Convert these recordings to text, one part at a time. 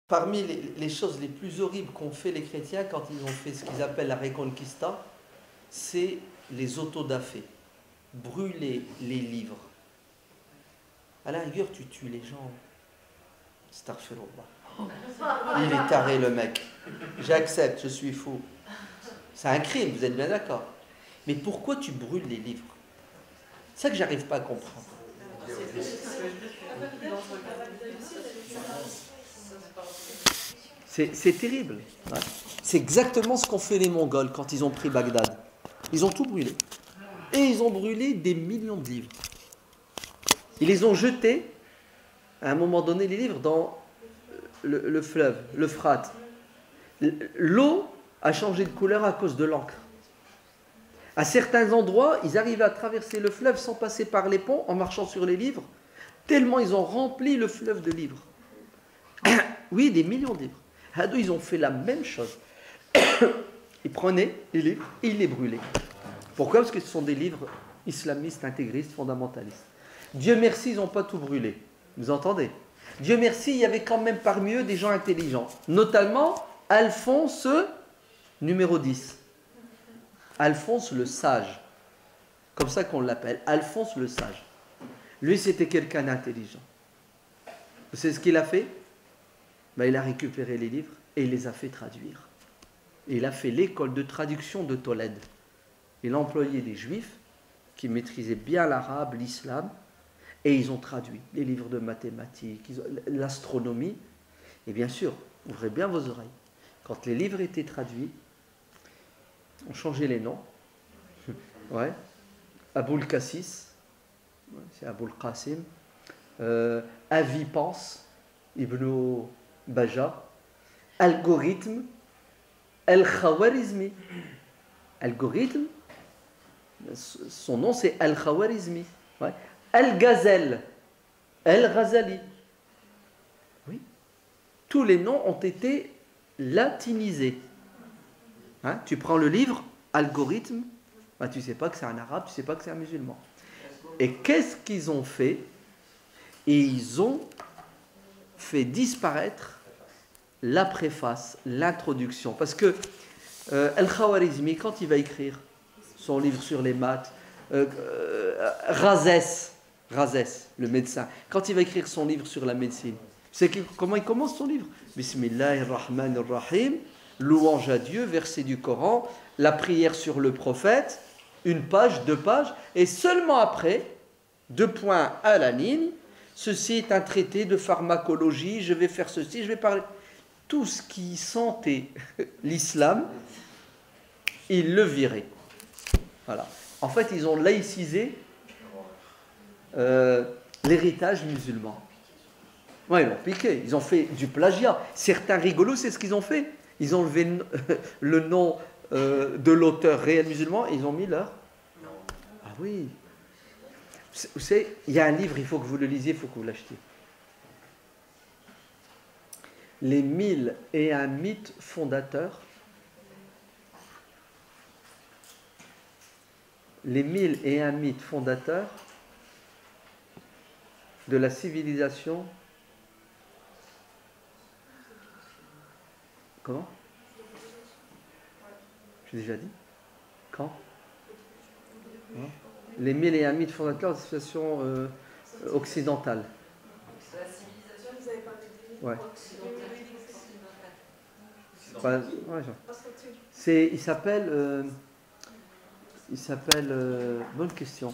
Parmi les choses les plus horribles qu'ont fait les chrétiens quand ils ont fait ce qu'ils appellent la Reconquista, c'est les autodafés. Brûler les livres. À la rigueur, tu tues les gens. Astaghfirullah. Il est taré, le mec. J'accepte, je suis fou. C'est un crime, vous êtes bien d'accord. Mais pourquoi tu brûles les livres? C'est ça que j'arrive pas à comprendre. C'est terrible. Ouais. C'est exactement ce qu'ont fait les Mongols quand ils ont pris Bagdad. Ils ont tout brûlé. Et ils ont brûlé des millions de livres. Ils les ont jetés, à un moment donné, les livres dans le fleuve, l'Euphrate. L'eau a changé de couleur à cause de l'encre. À certains endroits, ils arrivaient à traverser le fleuve sans passer par les ponts, en marchant sur les livres, tellement ils ont rempli le fleuve de livres. Oui, des millions de livres. Hadou, ils ont fait la même chose. Ils prenaient les livres et ils les brûlaient. Pourquoi? Parce que ce sont des livres islamistes, intégristes, fondamentalistes. Dieu merci, ils n'ont pas tout brûlé. Vous entendez? Dieu merci, il y avait quand même parmi eux des gens intelligents. Notamment Alphonse, numéro 10. Alphonse le sage. Comme ça qu'on l'appelle. Alphonse le sage. Lui, c'était quelqu'un d'intelligent. Vous savez ce qu'il a fait? Il a récupéré les livres et il les a fait traduire. Et il a fait l'école de traduction de Tolède. Il a employé des juifs qui maîtrisaient bien l'arabe, l'islam, et ils ont traduit les livres de mathématiques, l'astronomie. Et bien sûr, ouvrez bien vos oreilles. Quand les livres étaient traduits, on changeait les noms. Ouais. Aboul Cassis, c'est Aboul Qasim. Avi Pense, Ibn Baja. Algorithme, Al-Khawarizmi. Algorithme, son nom c'est Al-Khawarizmi. Ouais. Al-Ghazal, Al-Ghazali. Oui. Tous les noms ont été latinisés. Hein? Tu prends le livre, algorithme, tu ne sais pas que c'est un arabe, tu ne sais pas que c'est un musulman. Et qu'est-ce qu'ils ont fait? Et ils ont fait disparaître la préface, l'introduction. Parce que Al-Khawarizmi, quand il va écrire son livre sur les maths, Razès, le médecin, quand il va écrire son livre sur la médecine, c'est comment il commence son livre? Bismillahirrahmanirrahim, louange à Dieu, verset du Coran, la prière sur le prophète, une page, 2 pages, et seulement après, 2 points à la ligne, ceci est un traité de pharmacologie, je vais faire ceci, je vais parler. Tout ce qui sentait l'islam, ils le viraient. Voilà. En fait, ils ont laïcisé l'héritage musulman. Ouais, ils l'ont piqué. Ils ont fait du plagiat. Certains rigolos, c'est ce qu'ils ont fait. Ils ont enlevé le nom de l'auteur réel musulman et ils ont mis leur. Ah oui. Vous savez, il y a un livre, il faut que vous le lisiez, il faut que vous l'achetiez. Les 1001 mythes fondateurs. Les 1001 mythes fondateurs de la civilisation. Comment? J'ai déjà dit? Quand? Non? Les 1001 mythes fondateurs de la civilisation occidentale. La civilisation, vous avez parlé de ouais. occidentale. Il s'appelle bonne question.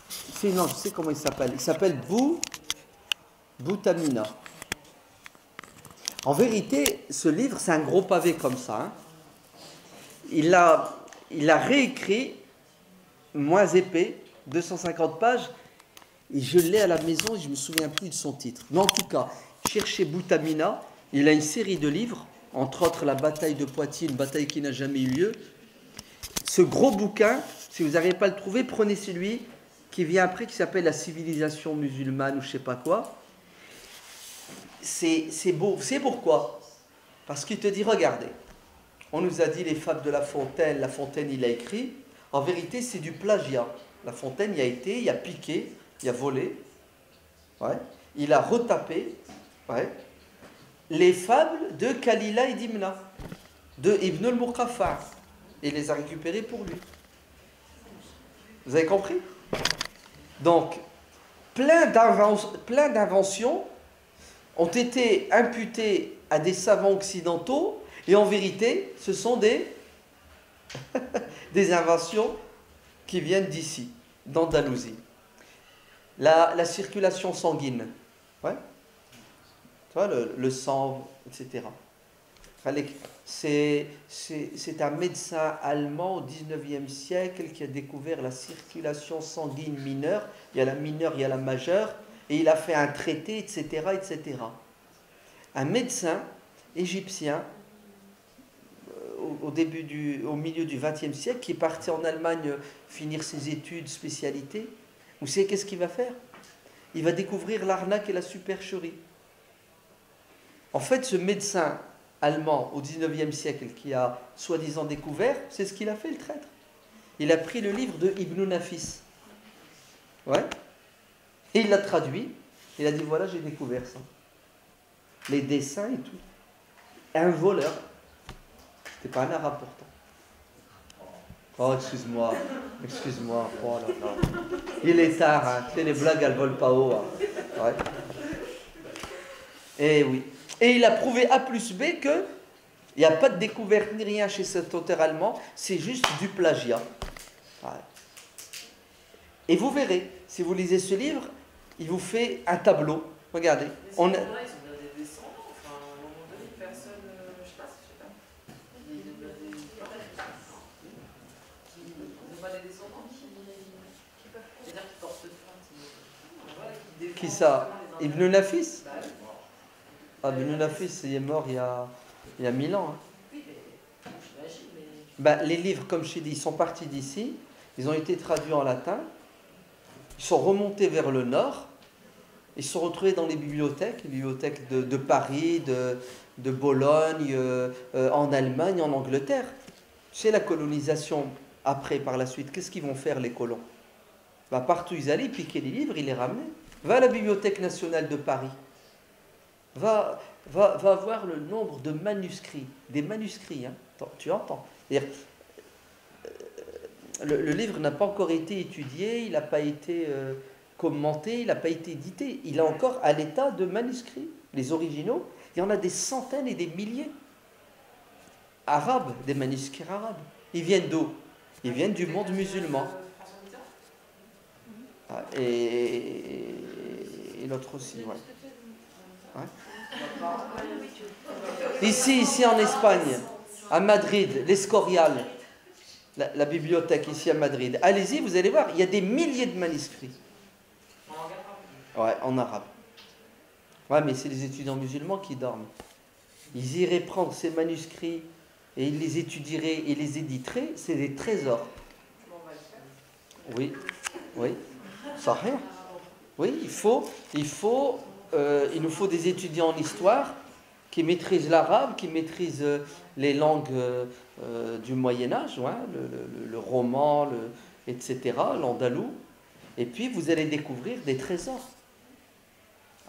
Si, non, je sais comment il s'appelle. Il s'appelle Boutamina. En vérité, ce livre, c'est un gros pavé comme ça. Hein. Il a réécrit, moins épais, 250 pages, et je l'ai à la maison et je ne me souviens plus de son titre. Mais en tout cas, cherchez Boutamina, il a une série de livres, entre autres la bataille de Poitiers, une bataille qui n'a jamais eu lieu. Ce gros bouquin, si vous n'arrivez pas à le trouver, prenez celui qui vient après, qui s'appelle La civilisation musulmane ou je ne sais pas quoi. C'est beau. Vous savez pourquoi? Parce qu'il te dit, regardez, on nous a dit les fables de La Fontaine il a écrit, en vérité c'est du plagiat. La Fontaine il a piqué, il a volé, ouais. Il a retapé, ouais. les fables de Kalila et Dimna, de Ibn al-Muqaffa. Il les a récupérées pour lui. Vous avez compris? Donc, plein d'inventions ont été imputées à des savants occidentaux, et en vérité, ce sont des inventions qui viennent d'ici, d'Andalousie. La circulation sanguine, ouais. Tu vois, le sang, etc. C'est un médecin allemand au 19e siècle qui a découvert la circulation sanguine mineure. Il y a la mineure, il y a la majeure, et il a fait un traité, etc., etc. Un médecin égyptien au milieu du 20e siècle, qui est parti en Allemagne finir ses études, spécialités. Vous savez qu'est-ce qu'il va faire? Il va découvrir l'arnaque et la supercherie. En fait, ce médecin allemand au 19e siècle qui a soi-disant découvert, c'est ce qu'il a fait, le traître. Il a pris le livre de Ibn Nafis. Ouais. Et il l'a traduit. Il a dit, voilà, j'ai découvert ça. Les dessins et tout. Un voleur. C'était pas un arabe pourtant. Oh, excuse-moi. Excuse-moi. Oh là là. Il est tard, hein. Tu sais, les blagues, elles volent pas haut. Hein. Ouais. Eh oui. Et il a prouvé A plus B que il n'y a pas de découverte ni rien chez cet auteur allemand, c'est juste du plagiat. Ouais. Et vous verrez, si vous lisez ce livre, il vous fait un tableau. Regardez. Ils sont bien des descendants. Enfin, à un moment donné, personne. Je sais pas. Il y a pas des descendants qui peuvent. C'est-à-dire qui portent plainte. Qui ça? Ibn Nafis? Ah, Ibn Nafis, il est mort il y a 1000 ans. Hein. Oui, mais j'imagine. Ben, les livres, comme je t'ai dit, ils sont partis d'ici, ils ont été traduits en latin, ils sont remontés vers le nord, ils se sont retrouvés dans les bibliothèques de Paris, de Bologne, en Allemagne, en Angleterre. C'est la colonisation après, par la suite. Qu'est-ce qu'ils vont faire, les colons? Ben, partout ils allaient, ils piquaient les livres, ils les ramenaient. Va à la Bibliothèque nationale de Paris. Va voir le nombre de manuscrits. Des manuscrits, hein. Tu entends? Le livre n'a pas encore été étudié, il n'a pas été commenté, il n'a pas été édité. Il est encore à l'état de manuscrit. Les originaux, il y en a des centaines et des milliers. Arabes, des manuscrits arabes. Ils viennent d'où? Ils viennent du monde musulman. Ah, et l'autre aussi, ouais. Ouais. Ici en Espagne, à Madrid, l'Escorial, la bibliothèque ici à Madrid. Allez-y, vous allez voir, il y a des milliers de manuscrits. Ouais, en arabe. Ouais, mais c'est les étudiants musulmans qui dorment. Ils iraient prendre ces manuscrits et ils les étudieraient et les éditeraient, c'est des trésors. Oui, oui, ça rien. Oui, il nous faut des étudiants en histoire qui maîtrisent l'arabe, qui maîtrisent les langues du Moyen-Âge, ouais, le roman, etc., l'andalou. Et puis vous allez découvrir des trésors.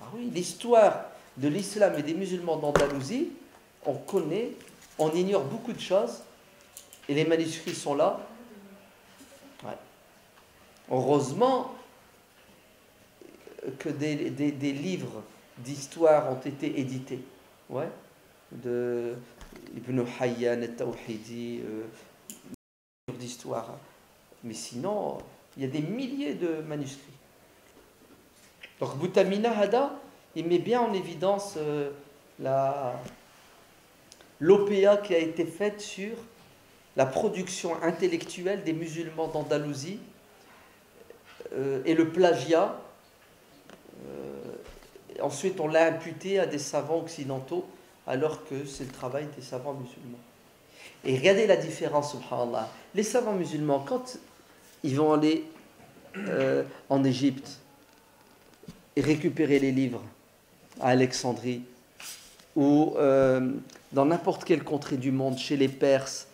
Ah oui, l'histoire de l'islam et des musulmans d'Andalousie, on ignore beaucoup de choses, et les manuscrits sont là. Ouais. Heureusement que des livres d'histoire ont été édités. Ouais. De Ibn Hayyan al-Tawhidi, d'histoire. Mais sinon, il y a des milliers de manuscrits. Donc Boutamina Hada, il met bien en évidence l'OPA qui a été faite sur la production intellectuelle des musulmans d'Andalousie et le plagiat. Ensuite, on l'a imputé à des savants occidentaux, alors que c'est le travail des savants musulmans. Et regardez la différence, subhanallah. Les savants musulmans, quand ils vont aller en Égypte et récupérer les livres à Alexandrie, ou dans n'importe quelle contrée du monde, chez les Perses,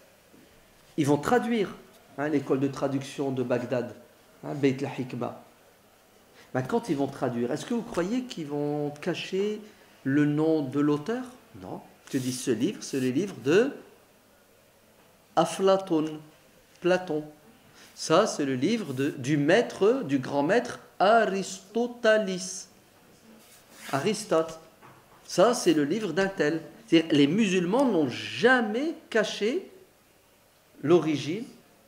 ils vont traduire, hein, l'école de traduction de Bagdad, hein, Beit al-Hikma. Ben, quand ils vont traduire, est-ce que vous croyez qu'ils vont cacher le nom de l'auteur? Non. Je te dis, ce livre, c'est le livre de Aflaton, Platon. Ça, c'est le livre du maître, du grand maître Aristotelis. Aristote. Ça, c'est le livre d'un tel. C'est-à-dire, les musulmans n'ont jamais caché l'origine.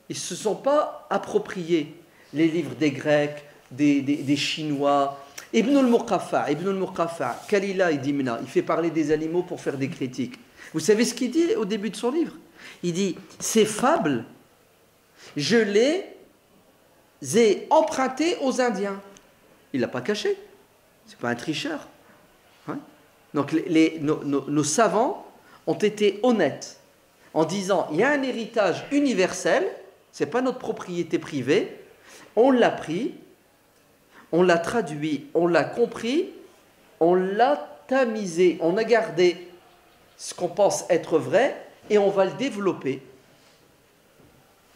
Ils ne se sont pas appropriés les livres des Grecs, des Chinois. Ibn al-Muqaffa, Kalila et Dimna, il fait parler des animaux pour faire des critiques. Vous savez ce qu'il dit au début de son livre? Il dit, ces fables, je les ai empruntées aux Indiens. Il ne l'a pas caché. Ce n'est pas un tricheur. Hein? Donc nos savants ont été honnêtes en disant, il y a un héritage universel, ce n'est pas notre propriété privée, on l'a pris, on l'a traduit, on l'a compris, on l'a tamisé, on a gardé ce qu'on pense être vrai et on va le développer.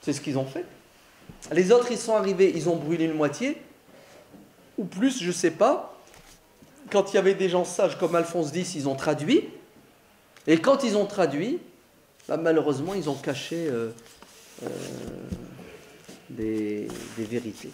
C'est ce qu'ils ont fait. Les autres, ils sont arrivés, ils ont brûlé une moitié, ou plus, je ne sais pas. Quand il y avait des gens sages comme Alphonse X, ils ont traduit. Et quand ils ont traduit, bah, malheureusement, ils ont caché des vérités.